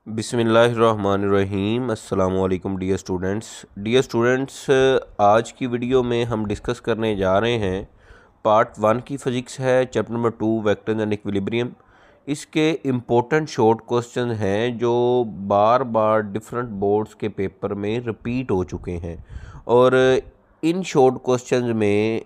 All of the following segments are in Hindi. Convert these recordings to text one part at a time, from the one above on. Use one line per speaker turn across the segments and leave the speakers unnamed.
बिस्मिल्लाहिर्रहमानिर्रहीम। अस्सलाम वालेकुम डियर स्टूडेंट्स, आज की वीडियो में हम डिस्कस करने जा रहे हैं पार्ट 1 की फ़िज़िक्स है, chapter number 2 vectors and equilibrium. इसके इम्पोर्टेंट शॉर्ट क्वेश्चन हैं जो बार बार डिफरेंट बोर्ड्स के पेपर में रिपीट हो चुके हैं, और इन शॉर्ट क्वेश्चंस में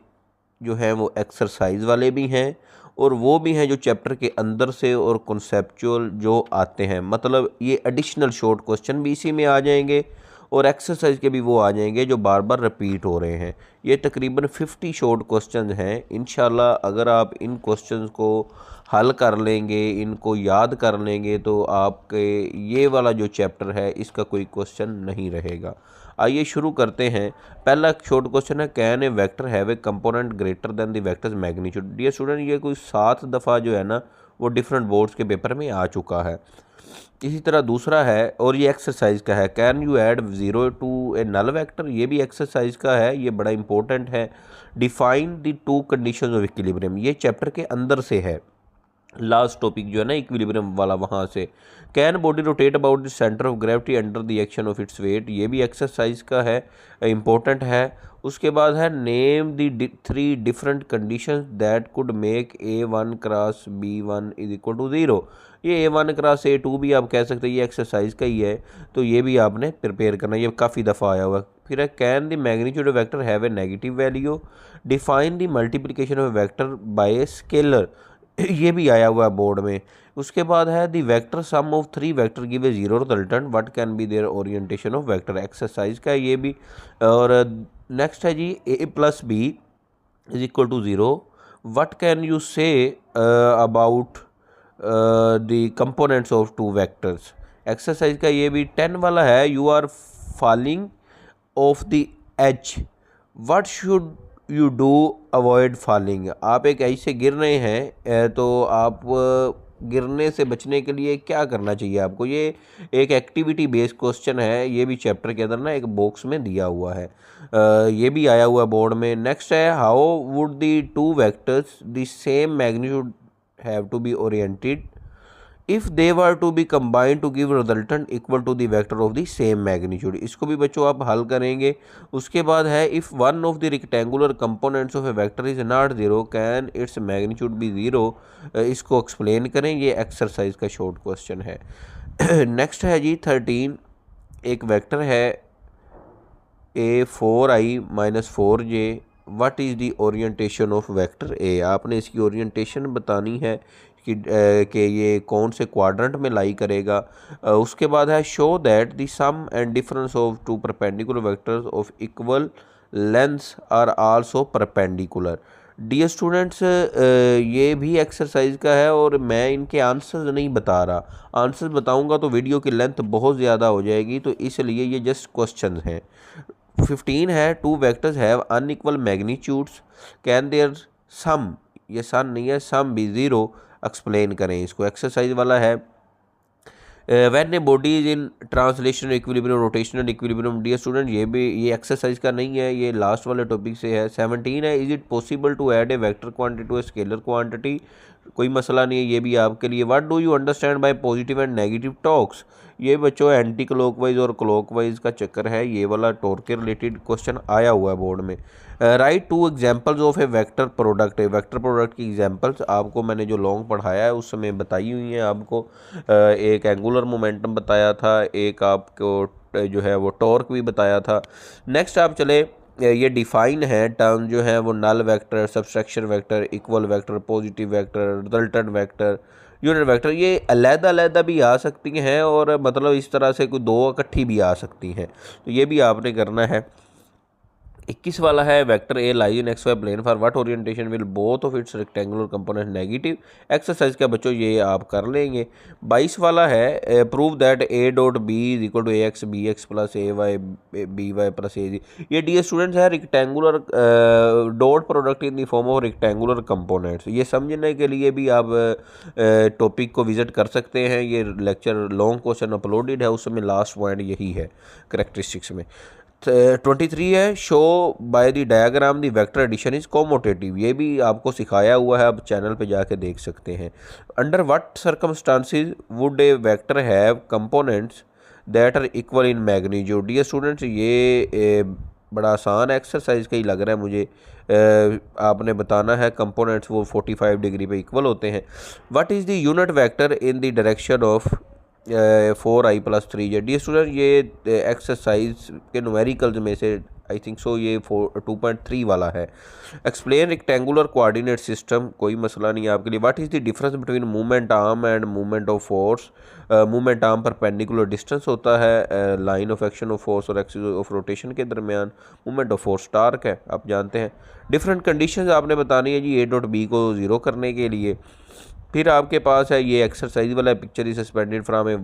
जो है वो एक्सरसाइज वाले भी हैं और वो भी हैं जो चैप्टर के अंदर से और कॉन्सेप्चुअल जो आते हैं। मतलब ये एडिशनल शॉर्ट क्वेश्चन भी इसी में आ जाएंगे और एक्सरसाइज के भी वो आ जाएंगे जो बार बार रिपीट हो रहे हैं। ये तकरीबन 50 शॉर्ट क्वेश्चन हैं। इंशाल्लाह अगर आप इन क्वेश्चंस को हल कर लेंगे, इनको याद कर लेंगे, तो आपके ये वाला जो चैप्टर है इसका कोई क्वेश्चन नहीं रहेगा। आइए शुरू करते हैं। पहला शॉर्ट क्वेश्चन है, can a vector have a component greater than the vectors magnitude. Dear student, ये कोई 7 दफ़ा जो है ना वो डिफरेंट बोर्ड्स के पेपर में आ चुका है। इसी तरह दूसरा है, और ये एक्सरसाइज का है, can you add 0 to a null vector. ये भी एक्सरसाइज का है, ये बड़ा इंपॉर्टेंट है। Define the 2 conditions of equilibrium, ये चैप्टर के अंदर से है। लास्ट टॉपिक जो है ना इक्विलिब्रियम वाला, वहाँ से। Can body rotate about the centre of gravity under the action of its weight, ये भी एक्सरसाइज का है, इम्पोर्टेंट है। उसके बाद है, name the 3 different conditions that could make A1 cross B1 is equal to 0। ये A1 क्रॉस A2 भी आप कह सकते हैं, ये एक्सरसाइज का ही है, तो ये भी आपने प्रिपेयर करना है, ये काफ़ी दफ़ा आया हुआ है। फिर है, can the magnitude of vector have A negative value. Define the multiplication of vector bye a scalar, ये भी आया हुआ है बोर्ड में। उसके बाद है, the vector sum of 3 vector give a 0 resultant, what can be their orientation of vector, exercise का है ये भी। और नेक्स्ट है जी, a plus B is equal to 0, what can you say about the components of 2 vectors, exercise का ये भी। 10 वाला है, you are falling off the edge, what should you do avoid falling. आप एक ऐसे गिर रहे हैं, तो आप गिरने से बचने के लिए क्या करना चाहिए आपको। ये एक एक्टिविटी बेस्ड क्वेश्चन है, ये भी चैप्टर के अंदर ना एक बॉक्स में दिया हुआ है, ये भी आया हुआ बोर्ड में। नेक्स्ट है, how would the 2 vectors the same magnitude have to be oriented if they were to be combined to give resultant equal to the vector of the same magnitude, इसको भी बच्चों आप हल करेंगे। उसके बाद है, if one of the rectangular components of a vector is not 0 can its magnitude be 0, इसको एक्सप्लेन करें। ये एक्सरसाइज का शॉर्ट क्वेश्चन है। नेक्स्ट है जी 13, एक वेक्टर है A4i minus 4j, what is the orientation of vector A। आपने इसकी ओरिएंटेशन बतानी है कि ये कौन से क्वाड्रेंट में लाई करेगा। उसके बाद है, show that the sum and difference of 2 perpendicular vectors of equal lengths are also perpendicular. Dear students, ये भी एक्सरसाइज का है और मैं इनके आंसर्स नहीं बता रहा, आंसर्स बताऊंगा तो वीडियो की लेंथ बहुत ज़्यादा हो जाएगी, तो इसलिए ये जस्ट क्वेश्चन हैं। 15 है, 2 vectors have unequal magnitudes, can their sum, ये सन नहीं है, सम भी 0, एक्सप्लेन करें इसको, एक्सरसाइज वाला है। When a body is in translation equilibrium rotational equilibrium. Dear student, ये एक्सरसाइज का नहीं है, ये लास्ट वाले टॉपिक से है। 17 है, is it possible to add a vector quantity to a scalar quantity, कोई मसला नहीं है, ये भी आपके लिए। What do you understand by positive and negative torques, ये बच्चों एंटी क्लॉकवाइज और क्लॉकवाइज का चक्कर है, ये वाला टॉर्क के रिलेटेड क्वेश्चन आया हुआ है बोर्ड में। Right 2 examples of a vector product, vector product की एग्जाम्पल्स आपको मैंने जो लॉन्ग पढ़ाया है उस समय बताई हुई हैं आपको। एक एंगुलर मोमेंटम बताया था, एक आपको जो है वो टॉर्क भी बताया था। नेक्स्ट आप चले, ये डिफाइन है टर्म जो है वो, null vector, subtraction vector, equal vector, positive vector, resultant vector, unit vector, ये अलग-अलग भी आ सकती हैं और मतलब इस तरह से कोई 2 इकट्ठी भी आ सकती हैं, तो ये भी आपने करना है। 21 वाला है, vector A lies in X Y plane for what orientation will both of its rectangular component negative, exercise का बच्चों ये आप कर लेंगे। 22 वाला है, prove that A dot B is equal to A X B X plus A Y B Y plus A Z. ये डियर स्टूडेंट्स है rectangular dot product in the form of rectangular components, ये समझने के लिए भी आप टॉपिक को विजिट कर सकते हैं। ये लेक्चर लॉन्ग क्वेश्चन अपलोडेड है, उस समय लास्ट पॉइंट यही है करेक्टरिस्टिक्स में। 23 है, show by the diagram the vector addition is commutative. ये भी आपको सिखाया हुआ है, आप चैनल पे जाके देख सकते हैं। Under what circumstances would a vector have components that are equal in magnitude. Dear students, ये बड़ा आसान एक्सरसाइज का ही लग रहा है मुझे। आपने बताना है कंपोनेंट्स वो 45 डिग्री पे इक्वल होते हैं। What is the unit vector in the direction of 4i+3। Dear student, ये एक्सरसाइज के न्यूमेरिकल्स में से आई थिंक सो ये 2.3 वाला है। एक्सप्लेन रेक्टेंगुलर कोऑर्डिनेट सिस्टम, कोई मसला नहीं है आपके लिए। What is the difference between movement arm and movement of force. Movement arm perpendicular distance होता है line of action of force और एक्सिस ऑफ रोटेशन के दरमियान। मूवमेंट ऑफ फोर्स टार्क है, आप जानते हैं। डिफरेंट कंडीशंस आपने बतानी है जी A.B को ज़ीरो करने के लिए। फिर आपके पास है ये एक्सरसाइज वाला picture is suspended from a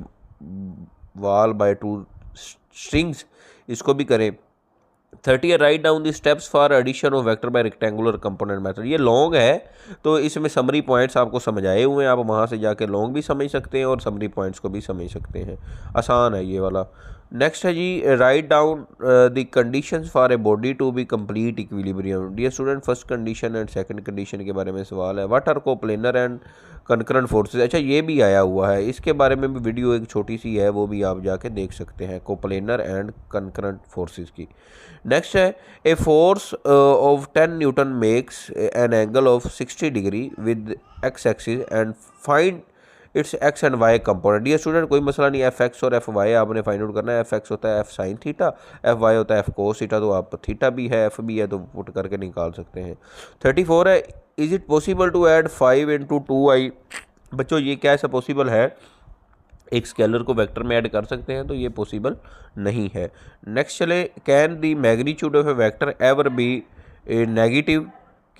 wall by 2 strings, इसको भी करें। 30 write down the steps for addition of vector by rectangular component method. ये लॉन्ग है तो इसमें समरी पॉइंट्स आपको समझाए हुए हैं, आप वहाँ से जाके लॉन्ग भी समझ सकते हैं और समरी पॉइंट्स को भी समझ सकते हैं। आसान है ये वाला। नेक्स्ट है जी, write down the conditions for a body to be complete equilibrium. Dear student, first condition and second condition के बारे में सवाल है। What are coplanar and concurrent forces. अच्छा, ये भी आया हुआ है, इसके बारे में भी वीडियो एक छोटी सी है, वो भी आप जाके देख सकते हैं, कोप्लेनर एंड कंकरेंट फोर्सेस की। नेक्स्ट है, a force of 10 newton makes an angle of 60 degree with X axis and find its X and Y component. Dear student, कोई मसला नहीं, एफ एक्स और एफ वाई आपने फाइंड आउट करना है। एफ एक्स होता है F sine theta, F Y होता है एफ कोस थीटा, तो आप थीटा भी है एफ भी है तो पुट करके निकाल सकते हैं। 34 है, is it possible to add 5 × 2i। बच्चों, ये क्या ऐसा पॉसिबल है, एक स्केलर को वेक्टर में ऐड कर सकते हैं, तो ये पॉसिबल नहीं है। नेक्स्ट चले, can the magnitude of a vector ever B negative.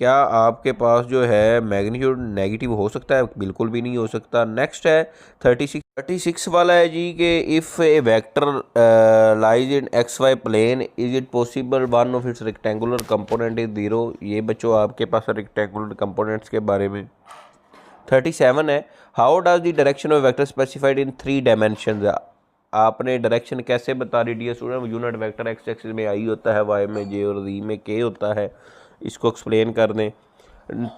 क्या आपके पास जो है मैग्नीट्यूड नेगेटिव हो सकता है? बिल्कुल भी नहीं हो सकता। नेक्स्ट है 36 वाला है जी कि if a vector lies in XY plane is it possible one of its rectangular component is 0। ये बच्चों आपके पास रेक्टेंगुलर कंपोनेंट्स के बारे में। 37 है, how does the direction of vector specified in 3 dimension. आपने डायरेक्शन कैसे बता रही dear student, unit vector X axis में आई होता है, वाई में जे और जी में के होता है, इसको एक्सप्लेन कर दें।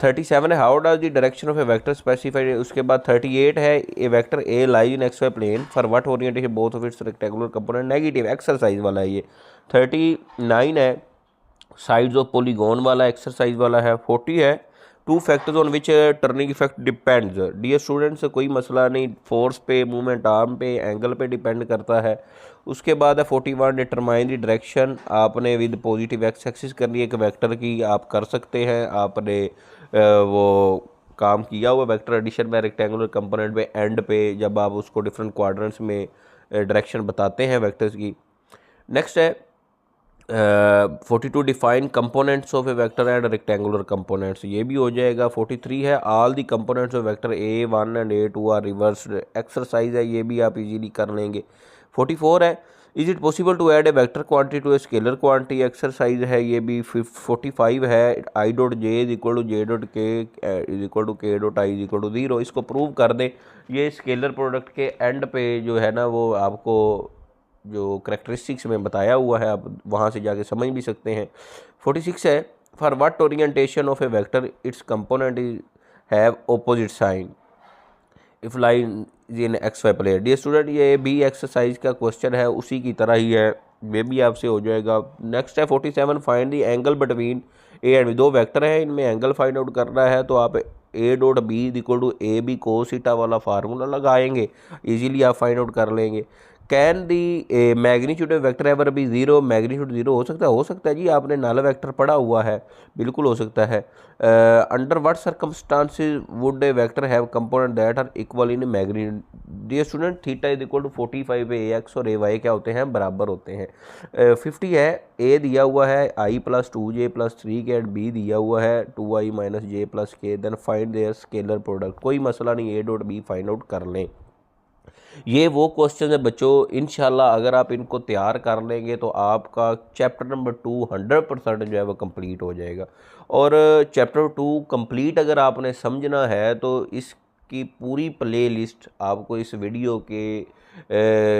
37 है, how does the direction of a vector specified. उसके बाद 38 है, a vector A lies in XY plane for what orientation both of its rectangular component negative, exercise वाला है ये। 39 है, साइड्स ऑफ पॉलीगॉन वाला एक्सरसाइज वाला है। 40 है, 2 factors on which turning effect depends. Dear students, कोई मसला नहीं, फोर्स पे, मूवमेंट आर्म पे, एंगल पे डिपेंड करता है। उसके बाद है 41, डिटरमाइन द डायरेक्शन। आपने विद पॉजिटिव एक्स एक्सिस करनी है एक वेक्टर की, आप कर सकते हैं। आपने वो काम किया हुआ वेक्टर एडिशन में रेक्टेंगुलर कंपोनेंट पे एंड पे, जब आप उसको डिफरेंट क्वाड्रेंट्स में डायरेक्शन बताते हैं वेक्टर्स की। नेक्स्ट है 42, define components of a vector and rectangular components, ये भी हो जाएगा। 43 है, all the components of vector A1 and A2 are reversed, exercise है, ये भी आप इजीली कर लेंगे। 44 है, is it possible to add a vector quantity to a scalar quantity, exercise है ये भी। 45 है, I.J is equal to J.K is equal to K.I is equal to 0, इसको प्रूव कर दें। ये स्केलर प्रोडक्ट के एंड पे जो है ना, वो आपको जो करेक्टरिस्टिक्स में बताया हुआ है, आप वहाँ से जाके समझ भी सकते हैं। 46 है, for what orientation of a vector its component is have opposite sign if line in XY plane. Dear student, ये भी एक्सरसाइज का क्वेश्चन है, उसी की तरह ही है, ये भी आपसे हो जाएगा। नेक्स्ट है 47, find the angle between a and b. 2 vector हैं, इनमें एंगल फाइंड आउट करना है, तो आप A.B equal to AB cos theta वाला फार्मूला लगाएंगे, इजीली आप फाइंड आउट कर लेंगे। Can the magnitude of vector ever be 0। Magnitude 0 हो सकता है जी, आपने नल वेक्टर पढ़ा हुआ है, बिल्कुल हो सकता है। Under what circumstances would a vector have component that are equal in magnitude. Dear student, theta is equal to 45 पे AX और AY क्या होते हैं, बराबर होते हैं। 50 है, A दिया हुआ है I+2J+3 के एंड B दिया हुआ है 2I - J+K, then find their scalar product. कोई मसला नहीं, A.B फाइंड आउट कर लें। ये वो क्वेश्चन है बच्चों, इंशाल्लाह अगर आप इनको तैयार कर लेंगे तो आपका चैप्टर नंबर 2 100% जो है वो कंप्लीट हो जाएगा। और चैप्टर 2 कंप्लीट अगर आपने समझना है तो इस की पूरी प्ले लिस्ट आपको इस वीडियो के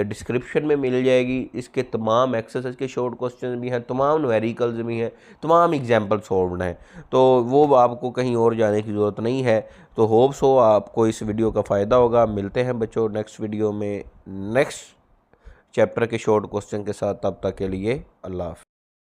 डिस्क्रिप्शन में मिल जाएगी। इसके तमाम एक्सरसाइज के शॉर्ट क्वेश्चन भी हैं, तमाम न्यूमेरिकल्स भी हैं, तमाम एग्जाम्पल सॉल्व हैं, तो वो आपको कहीं और जाने की ज़रूरत नहीं है। तो होप्स हो आपको इस वीडियो का फ़ायदा होगा। मिलते हैं बच्चों नेक्स्ट वीडियो में नेक्स्ट चैप्टर के शॉर्ट क्वेश्चन के साथ। तब तक के लिए अल्लाह हाफ़िज़।